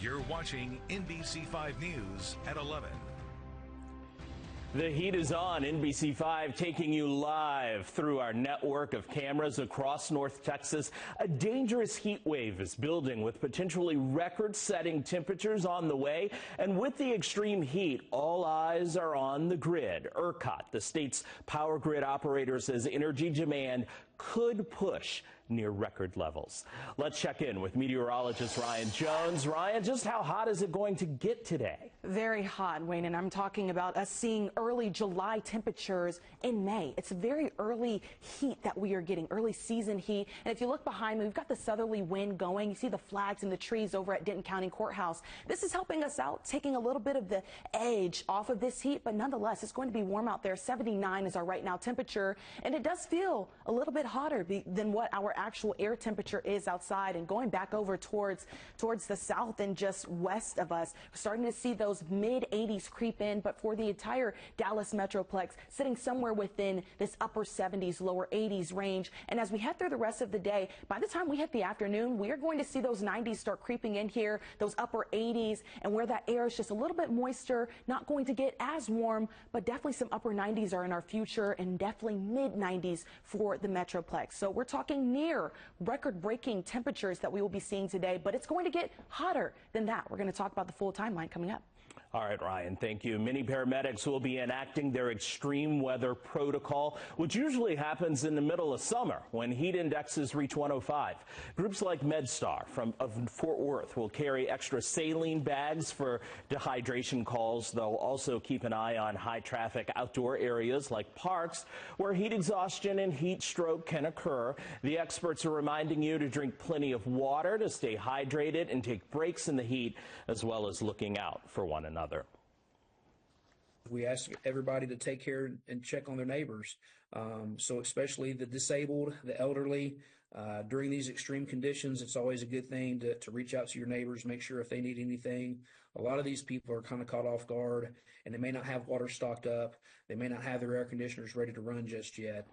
You're watching NBC5 News at 11. The heat is on. NBC5 taking you live through our network of cameras across North Texas. A dangerous heat wave is building with potentially record-setting temperatures on the way. And with the extreme heat, all eyes are on the grid. ERCOT, the state's power grid operator, says energy demand could push near record levels. Let's check in with meteorologist Ryan Jones. Ryan, just how hot is it going to get today? Very hot, Wayne, and I'm talking about us seeing early July temperatures in May. It's very early heat that we are getting, early season heat. And if you look behind me, we've got the southerly wind going. You see the flags and the trees over at Denton County Courthouse. This is helping us out, taking a little bit of the edge off of this heat, but nonetheless, it's going to be warm out there. 79 is our right now temperature, and it does feel a little bit hotter than what our actual air temperature is outside. And going back over towards the south and just west of us, we're starting to see those mid-80s creep in, but for the entire Dallas Metroplex, sitting somewhere within this upper 70s, lower 80s range. And as we head through the rest of the day, by the time we hit the afternoon, we are going to see those 90s start creeping in here, those upper 80s, and where that air is just a little bit moister, not going to get as warm, but definitely some upper 90s are in our future, and definitely mid 90s for the Metroplex. So we're talking near record-breaking temperatures that we will be seeing today, but it's going to get hotter than that. We're going to talk about the full timeline coming up. All right, Ryan, thank you. Many paramedics will be enacting their extreme weather protocol, which usually happens in the middle of summer when heat indexes reach 105. Groups like MedStar of Fort Worth will carry extra saline bags for dehydration calls. They'll also keep an eye on high-traffic outdoor areas like parks where heat exhaustion and heat stroke can occur. The experts are reminding you to drink plenty of water, to stay hydrated, and take breaks in the heat, as well as looking out for one another. We ask everybody to take care and check on their neighbors. So especially the disabled, the elderly, during these extreme conditions, it's always a good thing to reach out to your neighbors, make sure if they need anything. A lot of these people are kind of caught off guard, and they may not have water stocked up. They may not have their air conditioners ready to run just yet.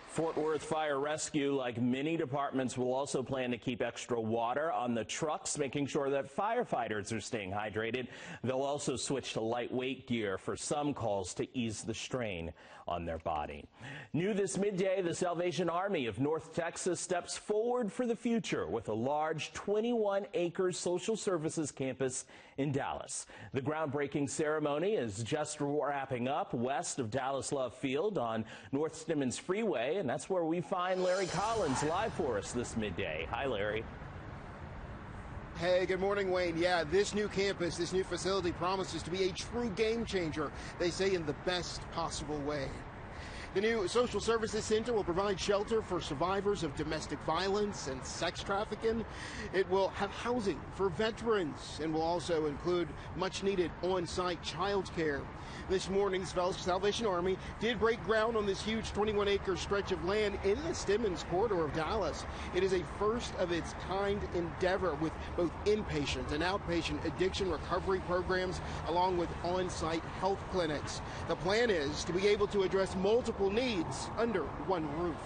Fort Worth Fire Rescue, like many departments, will also plan to keep extra water on the trucks, making sure that firefighters are staying hydrated. They'll also switch to lightweight gear for some calls to ease the strain on their body. New this midday, the Salvation Army of North Texas steps forward for the future with a large 21-acre social services campus in Dallas. The groundbreaking ceremony is just wrapping up west of Dallas Love Field on North Stemmons Freeway. And that's where we find Larry Collins live for us this midday. Hi, Larry. Hey, good morning, Wayne. Yeah, this new campus, this new facility promises to be a true game changer, they say, in the best possible way. The new Social Services Center will provide shelter for survivors of domestic violence and sex trafficking. It will have housing for veterans and will also include much-needed on-site child care. This morning's Salvation Army did break ground on this huge 21-acre stretch of land in the Stemmons corridor of Dallas. It is a first-of-its-kind endeavor with both inpatient and outpatient addiction recovery programs, along with on-site health clinics. The plan is to be able to address multiple needs under one roof.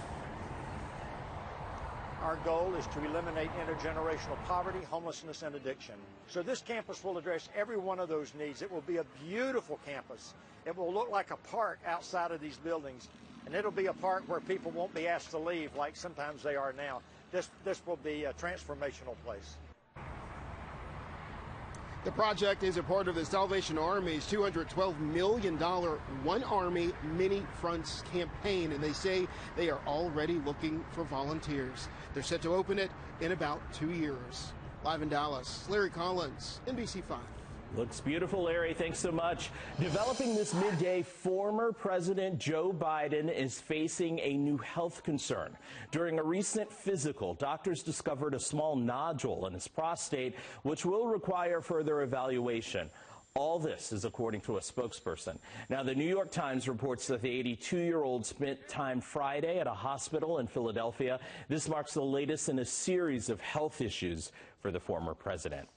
Our goal is to eliminate intergenerational poverty, homelessness, and addiction. So this campus will address every one of those needs. It will be a beautiful campus. It will look like a park outside of these buildings, and it'll be a park where people won't be asked to leave like sometimes they are now. This will be a transformational place. The project is a part of the Salvation Army's $212 million One Army Many Fronts campaign, and they say they are already looking for volunteers. They're set to open it in about 2 years. Live in Dallas, Larry Collins, NBC5. Looks beautiful, Larry. Thanks so much. Developing this midday, former President Joe Biden is facing a new health concern. During a recent physical, doctors discovered a small nodule in his prostate, which will require further evaluation. All this is according to a spokesperson. Now, the New York Times reports that the 82-year-old spent time Friday at a hospital in Philadelphia. This marks the latest in a series of health issues for the former president.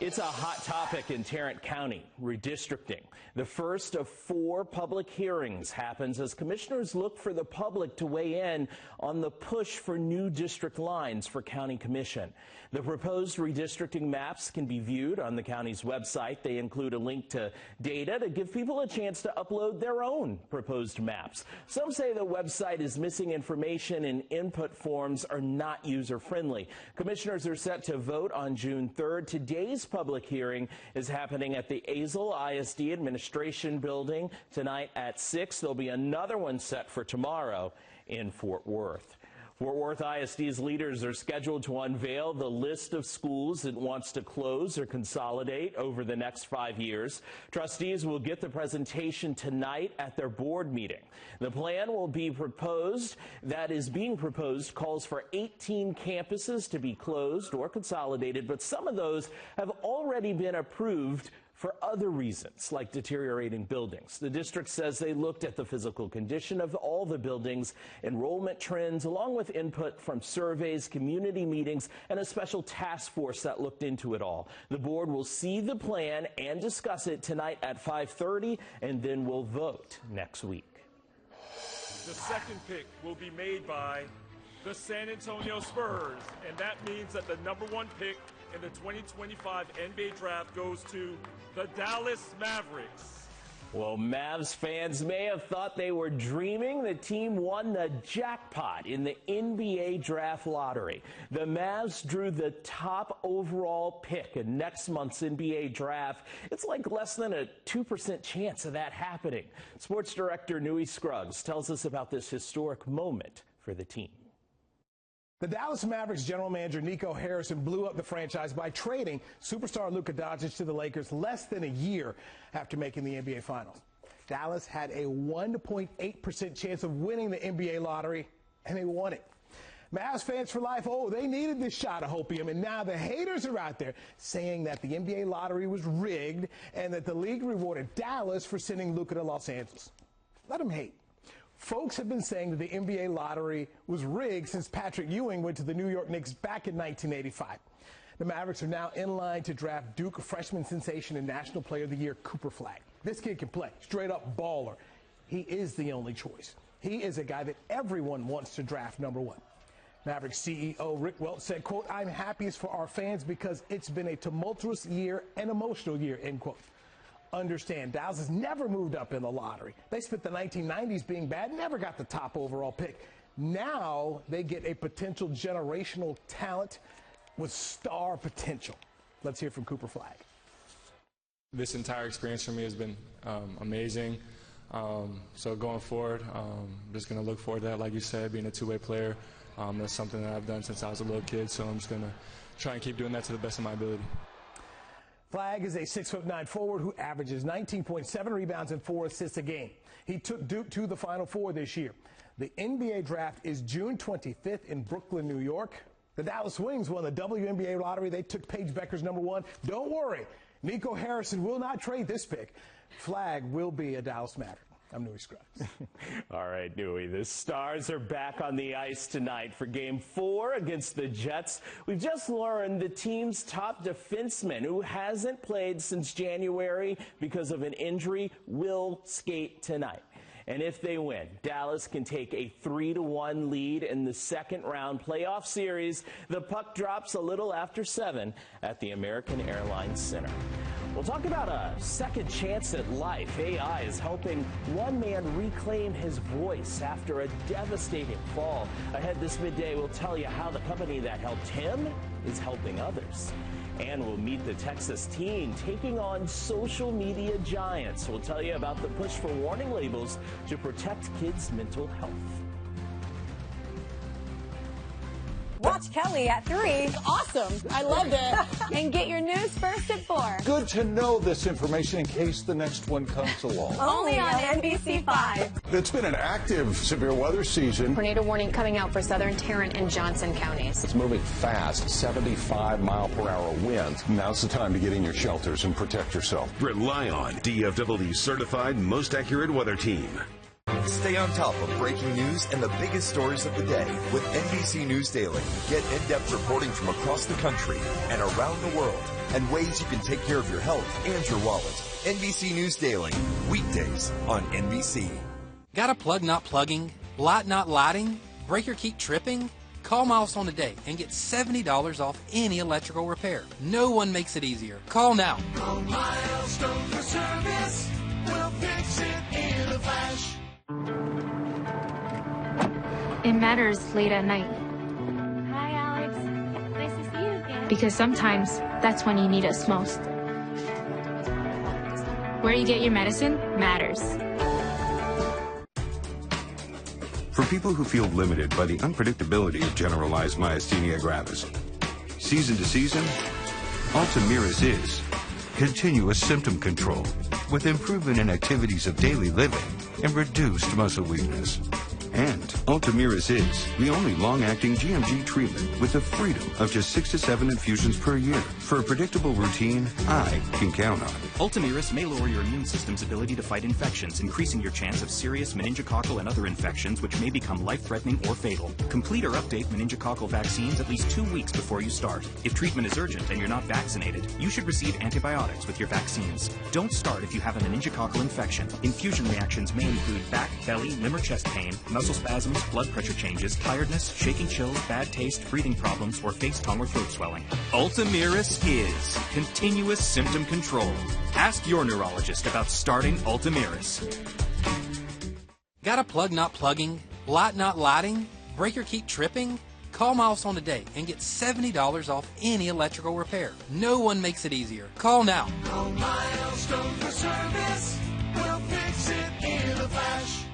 It's a hot topic in Tarrant County, redistricting. The first of 4 public hearings happens as commissioners look for the public to weigh in on the push for new district lines for county commission. The proposed redistricting maps can be viewed on the county's website. They include a link to data to give people a chance to upload their own proposed maps. Some say the website is missing information and input forms are not user-friendly. Commissioners are set to vote on June 3rd. Today's public hearing is happening at the Azle ISD Administration Building tonight at 6. There'll be another one set for tomorrow in Fort Worth. Fort Worth ISD's leaders are scheduled to unveil the list of schools it wants to close or consolidate over the next 5 years. Trustees will get the presentation tonight at their board meeting. The plan will be proposed, that is being proposed, calls for 18 campuses to be closed or consolidated, but some of those have already been approved for other reasons, like deteriorating buildings. The district says they looked at the physical condition of all the buildings, enrollment trends, along with input from surveys, community meetings, and a special task force that looked into it all. The board will see the plan and discuss it tonight at 5:30, and then we'll vote next week. The second pick will be made by the San Antonio Spurs, and that means that the #1 pick in the 2025 NBA draft goes to the Dallas Mavericks. Well, Mavs fans may have thought they were dreaming. The team won the jackpot in the NBA draft lottery. The Mavs drew the top overall pick in next month's NBA draft. It's like less than a 2% chance of that happening. Sports director Nui Scruggs tells us about this historic moment for the team. The Dallas Mavericks general manager Nico Harrison blew up the franchise by trading superstar Luka Doncic to the Lakers less than a year after making the NBA Finals. Dallas had a 1.8% chance of winning the NBA lottery, and they won it. Mavs fans for life, they needed this shot of hopium, and now the haters are out there saying that the NBA lottery was rigged and that the league rewarded Dallas for sending Luka to Los Angeles. Let them hate. Folks have been saying that the NBA lottery was rigged since Patrick Ewing went to the New York Knicks back in 1985. The Mavericks are now in line to draft Duke freshman sensation and National Player of the Year Cooper Flag. This kid can play, straight up baller. He is the only choice. He is a guy that everyone wants to draft #1. Mavericks CEO Rick Welch said, quote, "I'm happiest for our fans because it's been a tumultuous year and emotional year," end quote. Understand, Dallas has never moved up in the lottery. They spent the 1990s being bad, never got the top overall pick. Now they get a potential generational talent with star potential. Let's hear from Cooper Flag. This entire experience for me has been amazing. So going forward, I'm just going to look forward to that. Like you said, being a two-way player, that's something that I've done since I was a little kid. So I'm just going to try and keep doing that to the best of my ability. Flag is a 6'9" forward who averages 19.7 rebounds and 4 assists a game. He took Duke to the Final Four this year. The NBA draft is June 25th in Brooklyn, New York. The Dallas Wings won the WNBA lottery. They took Paige Becker's #1. Don't worry, Nico Harrison will not trade this pick. Flag will be a Dallas Maverick. I'm Nui Scruggs. All right, Nui. The Stars are back on the ice tonight for Game 4 against the Jets. We've just learned the team's top defenseman, who hasn't played since January because of an injury, will skate tonight. And if they win, Dallas can take a 3-1 lead in the second-round playoff series. The puck drops a little after 7 at the American Airlines Center. We'll talk about a second chance at life. AI is helping one man reclaim his voice after a devastating fall. Ahead this midday, we'll tell you how the company that helped him is helping others. And we'll meet the Texas teen taking on social media giants. We'll tell you about the push for warning labels to protect kids' mental health. Watch Kelly at 3. Awesome. I loved it. And get your news first at 4. Good to know this information in case the next one comes along. Only on NBC 5. It's been an active severe weather season. Tornado warning coming out for southern Tarrant and Johnson counties. It's moving fast, 75-mile-per-hour winds. Now's the time to get in your shelters and protect yourself. Rely on DFW's certified most accurate weather team. Stay on top of breaking news and the biggest stories of the day with NBC News Daily. Get in-depth reporting from across the country and around the world and ways you can take care of your health and your wallet. NBC News Daily, weekdays on NBC. Got a plug not plugging? Light not lighting? Breaker keep tripping? Call Milestone today and get $70 off any electrical repair. No one makes it easier. Call now. Call Milestone for service. We'll fix it in a flash. It matters late at night. Hi, Alex. Nice to see you again. Because sometimes that's when you need us most. Where you get your medicine matters. For people who feel limited by the unpredictability of generalized myasthenia gravis, season to season, Ultomiris is continuous symptom control with improvement in activities of daily living and reduced muscle weakness. And Ultomiris is the only long-acting GMG treatment with the freedom of just 6 to 7 infusions per year. For a predictable routine I can count on. Ultomiris may lower your immune system's ability to fight infections, increasing your chance of serious meningococcal and other infections which may become life-threatening or fatal. Complete or update meningococcal vaccines at least 2 weeks before you start. If treatment is urgent and you're not vaccinated, you should receive antibiotics with your vaccines. Don't start if you have a meningococcal infection. Infusion reactions may include back, belly, limb or chest pain, muscle spasms, blood pressure changes, tiredness, shaking chills, bad taste, breathing problems, or face, tongue, or throat swelling. Ultomiris is continuous symptom control. Ask your neurologist about starting Ultomiris. Got a plug not plugging? Light not lighting? Breaker keep tripping? Call Milestone today and get $70 off any electrical repair. No one makes it easier. Call now. Call Milestone for service. We'll fix it in a flash.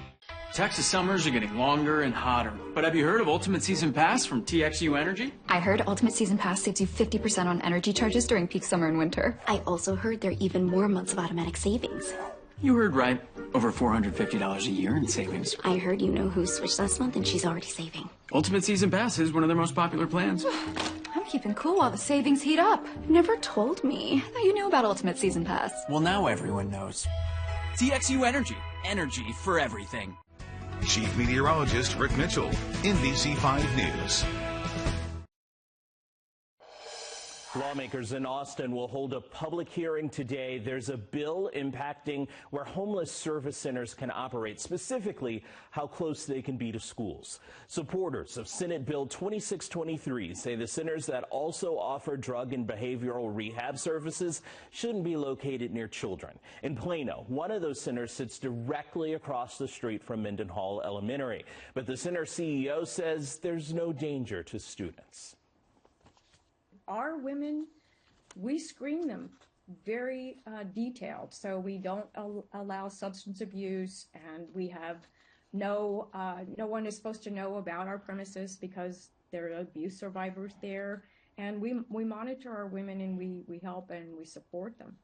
Texas summers are getting longer and hotter. But have you heard of Ultimate Season Pass from TXU Energy? I heard Ultimate Season Pass saves you 50% on energy charges during peak summer and winter. I also heard there are even more months of automatic savings. You heard right. Over $450 a year in savings. I heard you know who switched last month and she's already saving. Ultimate Season Pass is one of their most popular plans. I'm keeping cool while the savings heat up. You never told me. I thought you knew about Ultimate Season Pass. Well, now everyone knows. TXU Energy. Energy for everything. Chief Meteorologist Rick Mitchell, NBC 5 News. Lawmakers in Austin will hold a public hearing today. There's a bill impacting where homeless service centers can operate, specifically how close they can be to schools. Supporters of Senate Bill 2623 say the centers that also offer drug and behavioral rehab services shouldn't be located near children. In Plano, one of those centers sits directly across the street from Mendenhall Elementary. But the center CEO says there's no danger to students. Our women, we screen them very detailed, so we don't allow substance abuse, and we have no one is supposed to know about our premises because there are abuse survivors there, and we monitor our women, and we help and we support them.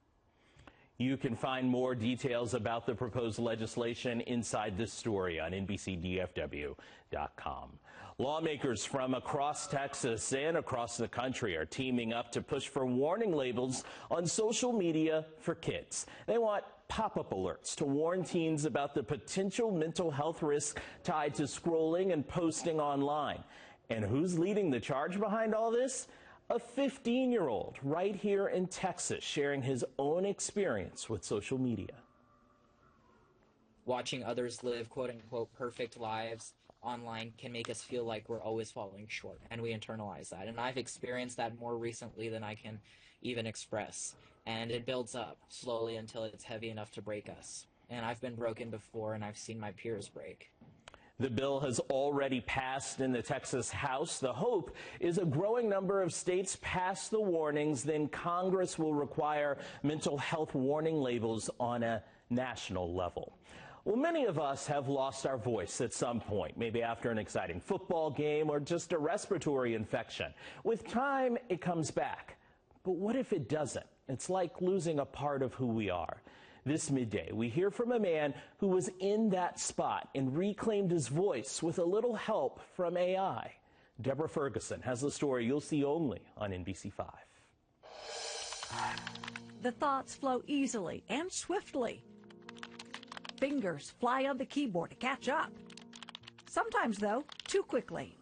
You can find more details about the proposed legislation inside this story on NBCDFW.com. Lawmakers from across Texas and across the country are teaming up to push for warning labels on social media for kids. They want pop-up alerts to warn teens about the potential mental health risks tied to scrolling and posting online. And who's leading the charge behind all this? A 15-year-old right here in Texas sharing his own experience with social media. Watching others live quote-unquote perfect lives online can make us feel like we're always falling short, and we internalize that. And I've experienced that more recently than I can even express. And it builds up slowly until it's heavy enough to break us. And I've been broken before, and I've seen my peers break. The bill has already passed in the Texas House. The hope is a growing number of states pass the warnings, then Congress will require mental health warning labels on a national level. Well, many of us have lost our voice at some point, maybe after an exciting football game or just a respiratory infection. With time, it comes back. But what if it doesn't? It's like losing a part of who we are. This midday, we hear from a man who was in that spot and reclaimed his voice with a little help from AI. Deborah Ferguson has the story you'll see only on NBC5. The thoughts flow easily and swiftly. fingers fly on the keyboard to catch up. Sometimes, though, too quickly.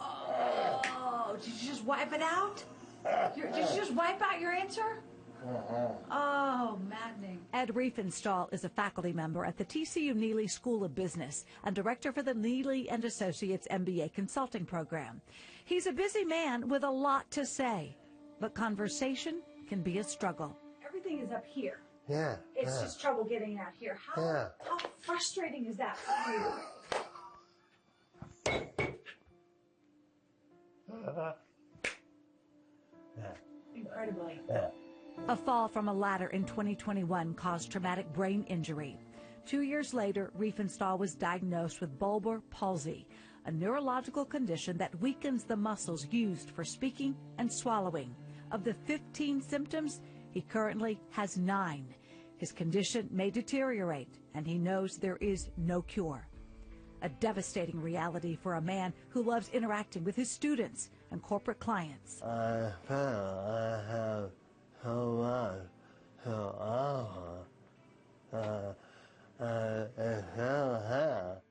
Oh, did you just wipe it out? Did you just wipe out your answer? Oh, maddening. Ed Riefenstahl is a faculty member at the TCU Neely School of Business and director for the Neely and Associates MBA consulting program. He's a busy man with a lot to say, but conversation can be a struggle. Everything is up here. Yeah. It's just trouble getting out here. How frustrating is that for you? Incredibly. A fall from a ladder in 2021 caused traumatic brain injury. 2 years later, Riefenstahl was diagnosed with bulbar palsy, a neurological condition that weakens the muscles used for speaking and swallowing. Of the 15 symptoms, he currently has 9. His condition may deteriorate, and he knows there is no cure. A devastating reality for a man who loves interacting with his students and corporate clients. I felt I have so much to offer.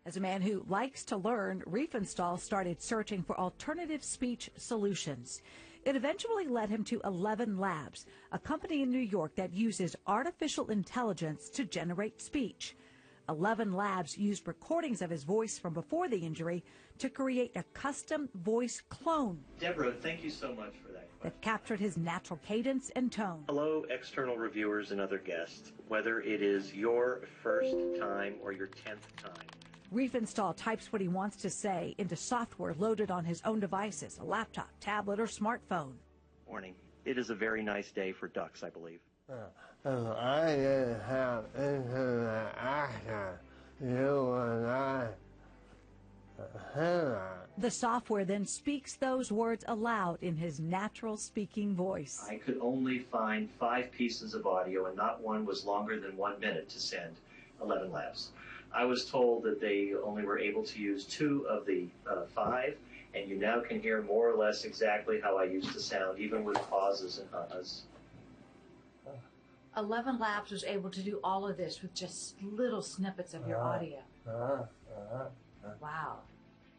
As a man who likes to learn, Riefenstahl started searching for alternative speech solutions. It eventually led him to 11 Labs, a company in New York that uses artificial intelligence to generate speech. 11 Labs used recordings of his voice from before the injury to create a custom voice clone. Deborah, thank you so much for that question. That captured his natural cadence and tone. Hello, external reviewers and other guests. Whether it is your first time or your 10th time. Riefenstahl types what he wants to say into software loaded on his own devices, a laptop, tablet, or smartphone. Morning. It is a very nice day for ducks, I believe. I didn't have internet access. You and I. The software then speaks those words aloud in his natural speaking voice. I could only find 5 pieces of audio, and not one was longer than 1 minute to send 11 Labs. I was told that they only were able to use 2 of the 5, and you now can hear more or less exactly how I used to sound, even with pauses and uhs. 11 Labs was able to do all of this with just little snippets of your audio. Wow.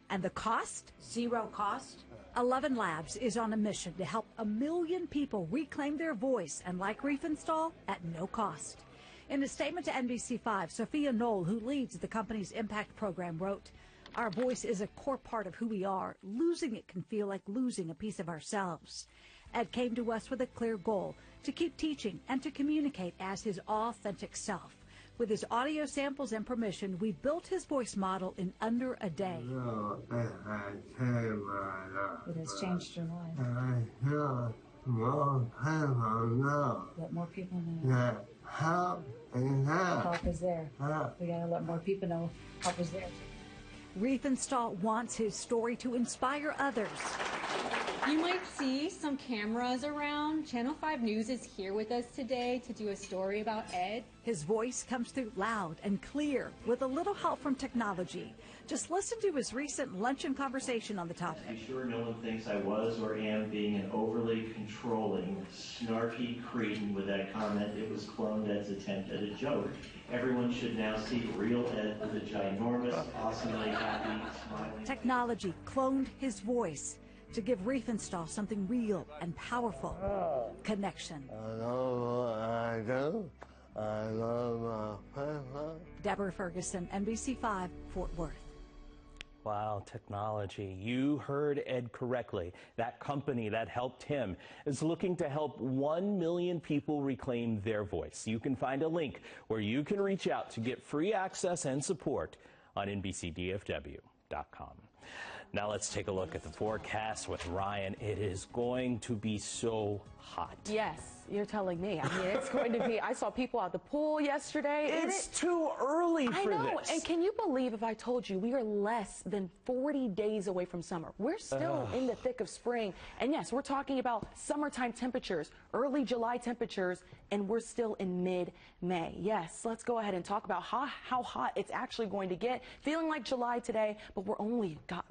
And the cost? 0 cost. 11 Labs is on a mission to help 1 million people reclaim their voice, and like Riefenstahl, at no cost. In a statement to NBC5, Sophia Knoll, who leads the company's impact program, wrote, "Our voice is a core part of who we are. Losing it can feel like losing a piece of ourselves." Ed came to us with a clear goal, to keep teaching and to communicate as his authentic self. With his audio samples and permission, we built his voice model in under a day. It has changed your life. Let more people know. Help is there. We gotta let more people know help is there. Riefenstahl wants his story to inspire others. You might see some cameras around. Channel 5 News is here with us today to do a story about Ed. His voice comes through loud and clear with a little help from technology. Just listen to his recent luncheon conversation on the topic. Be sure no one thinks I was or am being an overly controlling, snarky cretin with that comment. It was cloned Ed's attempt at a joke. Everyone should now see real Ed with a ginormous, awesomely happy, smiling. Technology cloned his voice to give Riefenstahl something real and powerful. Connection. I know what I do. I love my family. Deborah Ferguson, NBC5, Fort Worth. Wow, technology. You heard Ed correctly. That company that helped him is looking to help 1 million people reclaim their voice. You can find a link where you can reach out to get free access and support on NBCDFW.com. Now let's take a look at the forecast with Ryan. It is going to be so hot. Yes, you're telling me. I mean, it's going to be. I saw people at the pool yesterday. It's too early for this. I know. And can you believe if I told you we are less than 40 days away from summer? We're still in the thick of spring. And yes, we're talking about summertime temperatures, early July temperatures, and we're still in mid-May. Yes, let's go ahead and talk about how hot it's actually going to get. Feeling like July today, but we're only, got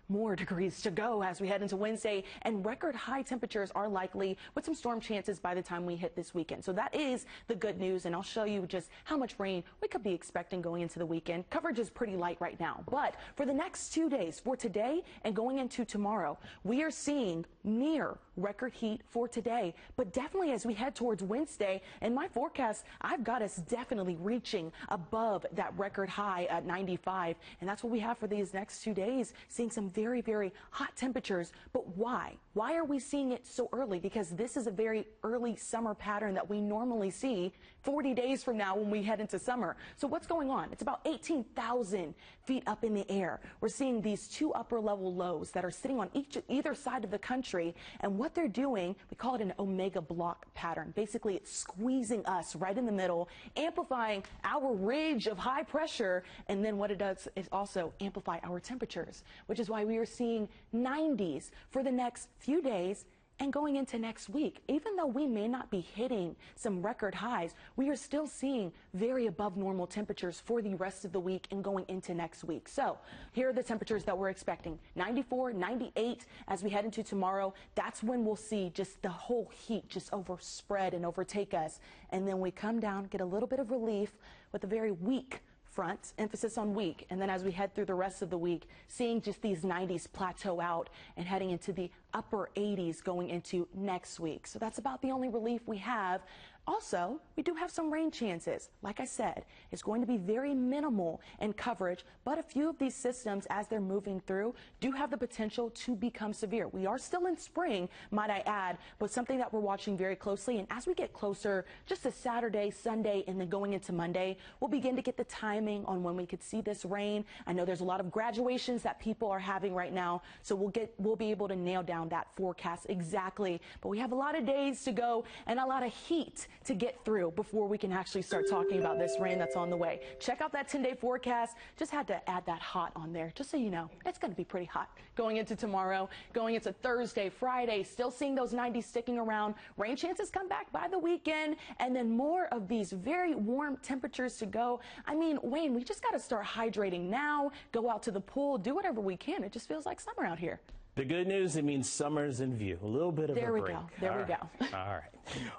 more degrees to go as we head into Wednesday, and record high temperatures are likely with some storm chances by the time we hit this weekend. So that is the good news, and I'll show you just how much rain we could be expecting going into the weekend. Coverage is pretty light right now, but for the next 2 days, for today and going into tomorrow, we are seeing near record heat for today, but definitely as we head towards Wednesday, in my forecast, I've got us definitely reaching above that record high at 95, and that's what we have for these next 2 days, seeing some very, very hot temperatures. But why? Why are we seeing it so early? Because this is a very early summer pattern that we normally see 40 days from now when we head into summer. So what's going on? It's about 18,000 feet up in the air. We're seeing these two upper level lows that are sitting on either side of the country, and what they're doing, we call it an omega block pattern. Basically, it's squeezing us right in the middle, amplifying our ridge of high pressure, and then what it does is also amplify our temperatures, which is why we are seeing 90s for the next few days and going into next week. Even though we may not be hitting some record highs, we are still seeing very above normal temperatures for the rest of the week and going into next week. So here are the temperatures that we're expecting. 94, 98 as we head into tomorrow. That's when we'll see just the whole heat just overspread and overtake us. And then we come down, get a little bit of relief with a very weak front, emphasis on weak, and then as we head through the rest of the week, seeing just these 90s plateau out and heading into the upper 80s going into next week. So that's about the only relief we have. Also, we do have some rain chances. Like I said, it's going to be very minimal in coverage, but a few of these systems, as they're moving through, do have the potential to become severe. We are still in spring, might I add, but something that we're watching very closely. And as we get closer, just to Saturday, Sunday, and then going into Monday, we'll begin to get the timing on when we could see this rain. I know there's a lot of graduations that people are having right now, so we'll be able to nail down that forecast exactly. But we have a lot of days to go and a lot of heat to get through before we can actually start talking about this rain that's on the way. Check out that 10-day forecast. Just had to add that hot on there, just so you know. It's going to be pretty hot going into tomorrow, going into Thursday, Friday, still seeing those 90s sticking around. Rain chances come back by the weekend, and then more of these very warm temperatures to go. I mean, Wayne, we just got to start hydrating now, go out to the pool, do whatever we can. It just feels like summer out here. The good news, it means summer's in view. A little bit of a break. There we go. All right.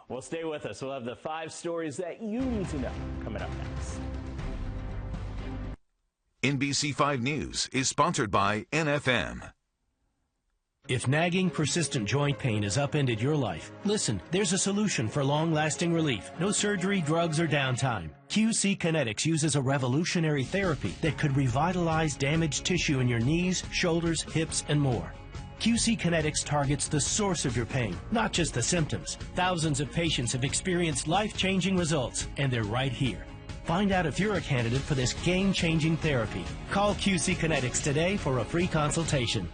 Well, stay with us. We'll have the 5 stories that you need to know coming up next. NBC 5 News is sponsored by NFM. If nagging, persistent joint pain has upended your life, listen, there's a solution for long-lasting relief. No surgery, drugs, or downtime. QC Kinetics uses a revolutionary therapy that could revitalize damaged tissue in your knees, shoulders, hips, and more. QC Kinetics targets the source of your pain, not just the symptoms. Thousands of patients have experienced life-changing results, and they're right here. Find out if you're a candidate for this game-changing therapy. Call QC Kinetics today for a free consultation.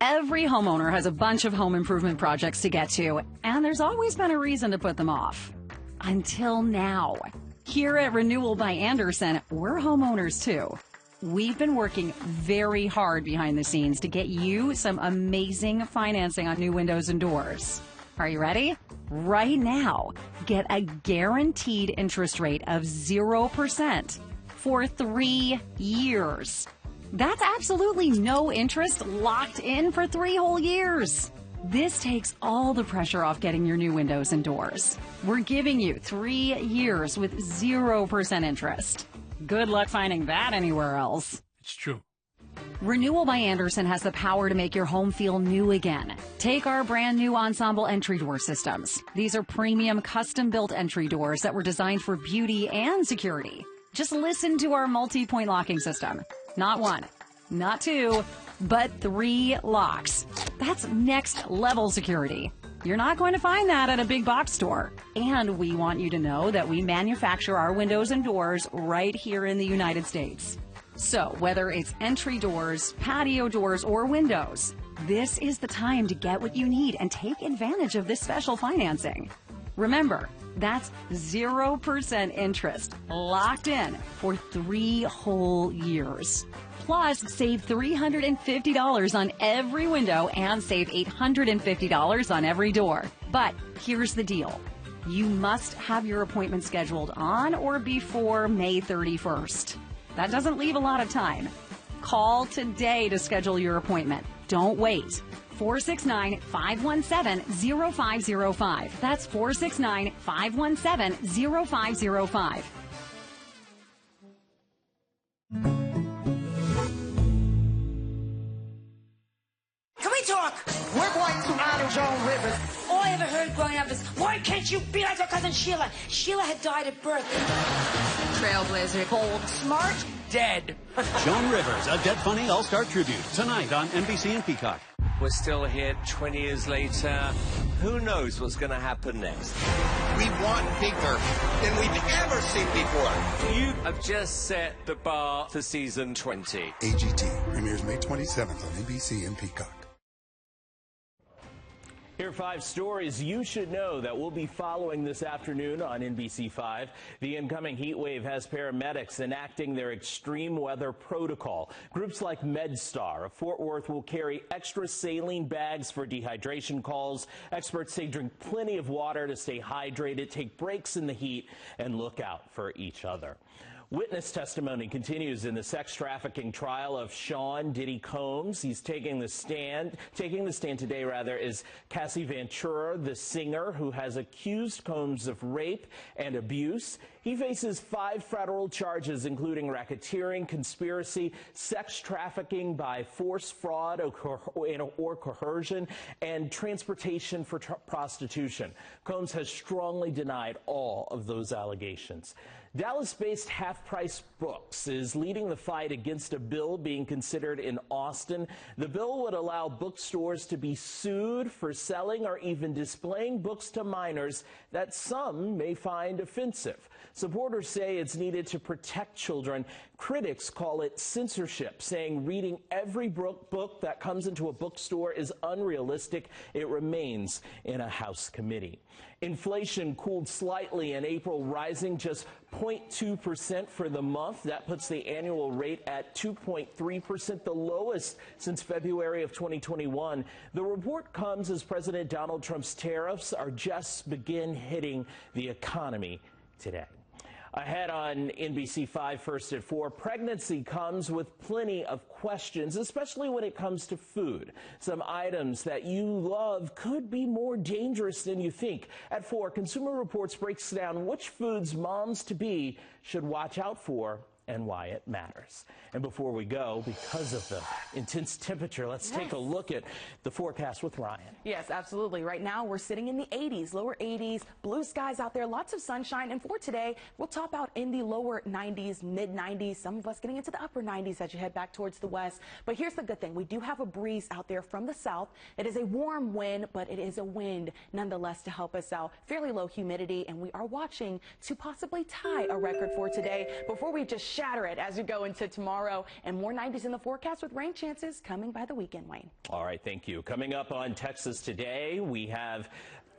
Every homeowner has a bunch of home improvement projects to get to, and there's always been a reason to put them off. Until now. Here at Renewal by Andersen, we're homeowners too. We've been working very hard behind the scenes to get you some amazing financing on new windows and doors. Are you ready? Right now, get a guaranteed interest rate of 0% for 3 years. That's absolutely no interest, locked in for 3 whole years. This takes all the pressure off getting your new windows and doors. We're giving you 3 years with 0% interest. Good luck finding that anywhere else. It's true. Renewal by Andersen has the power to make your home feel new again. Take our brand new ensemble entry door systems. These are premium custom-built entry doors that were designed for beauty and security. Just listen to our multi-point locking system. Not 1, not 2, but 3 locks. That's next level security. You're not going to find that at a big box store. And we want you to know that we manufacture our windows and doors right here in the United States. So whether it's entry doors, patio doors, or windows, this is the time to get what you need and take advantage of this special financing. Remember, that's 0% interest, locked in for 3 whole years. Plus, save $350 on every window and save $850 on every door. But here's the deal. You must have your appointment scheduled on or before May 31st. That doesn't leave a lot of time. Call today to schedule your appointment. Don't wait. 469-517-0505. That's 469-517-0505. Can we talk? We're going to honor Joan Rivers. All I ever heard growing up is, why can't you be like your cousin Sheila? Sheila had died at birth. Trailblazer, bold, smart, dead. Joan Rivers, a Dead Funny All-Star Tribute, tonight on NBC and Peacock. We're still here 20 years later. Who knows what's going to happen next? We want bigger than we've ever seen before. You have just set the bar for season 20. AGT premieres May 27th on NBC and Peacock. Here are 5 stories you should know that we'll be following this afternoon on NBC5. The incoming heat wave has paramedics enacting their extreme weather protocol. Groups like MedStar of Fort Worth will carry extra saline bags for dehydration calls. Experts say drink plenty of water to stay hydrated, take breaks in the heat, and look out for each other. Witness testimony continues in the sex trafficking trial of Sean Diddy Combs. He's taking the stand today is Cassie Ventura, the singer who has accused Combs of rape and abuse. He faces 5 federal charges, including racketeering, conspiracy, sex trafficking by force, fraud, or coercion, and transportation for prostitution. Combs has strongly denied all of those allegations. Dallas-based Half Price Books is leading the fight against a bill being considered in Austin. The bill would allow bookstores to be sued for selling or even displaying books to minors that some may find offensive. Supporters say it's needed to protect children. Critics call it censorship, saying reading every book that comes into a bookstore is unrealistic. It remains in a House committee. Inflation cooled slightly in April, rising just 0.2% for the month. That puts the annual rate at 2.3%, the lowest since February of 2021. The report comes as President Donald Trump's tariffs are just begin hitting the economy today. Ahead on NBC5 First at 4, pregnancy comes with plenty of questions, especially when it comes to food. Some items that you love could be more dangerous than you think. At 4, Consumer Reports breaks down which foods moms-to-be should watch out for and why it matters. And before we go, because of the intense temperature, let's take a look at the forecast with Ryan. Yes, absolutely. Right now, we're sitting in the 80s, lower 80s, blue skies out there, lots of sunshine. And for today, we'll top out in the lower 90s, mid 90s, some of us getting into the upper 90s as you head back towards the west. But here's the good thing. We do have a breeze out there from the south. It is a warm wind, but it is a wind nonetheless to help us out. Fairly low humidity, and we are watching to possibly tie a record for today before we just shatter it as we go into tomorrow, and more 90s in the forecast with rain chances coming by the weekend, Wayne. All right, thank you. Coming up on Texas Today, we have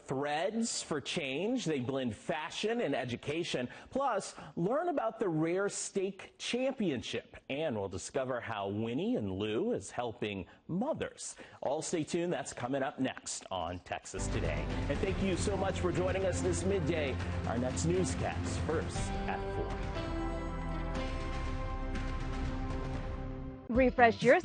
threads for change. They blend fashion and education. Plus, learn about the Rare Steak Championship, and we'll discover how Winnie and Lou is helping mothers. All stay tuned. That's coming up next on Texas Today. And thank you so much for joining us this midday. Our next newscast first at 4. Refresh your